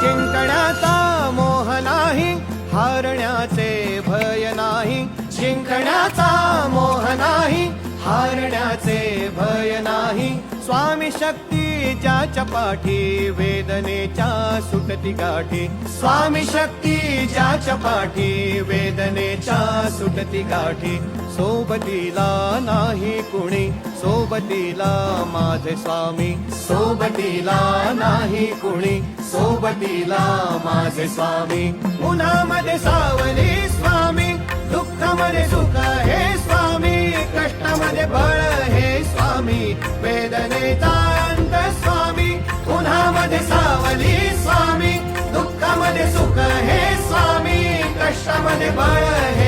जिंकण्याचा मोह नाही, हारण्याचे भय नाही. जिंकण्याचा मोह नाही, हारण्याचे भय नाही. स्वामी शक्ती ज्याच्या पाठी, वेदनेच्या सुटती गाठी. स्वामी शक्ती ज्याच्या पाठी, वेदनेच्या सुटती गाठी. सोबतीला नाही कुणी, सोबतीला माझे स्वामी. सोबतीला नाही कुणी, सोबतीला माझे स्वामी. उन्हामध्ये सावली स्वामी, दुःखामध्ये सुख हे स्वामी. कष्टामध्ये बळ हे स्वामी, वेदनेचा अंत स्वामी. उन्हामध्ये सावली स्वामी, दुःखामध्ये सुख हे स्वामी. कष्टामध्ये बळ हे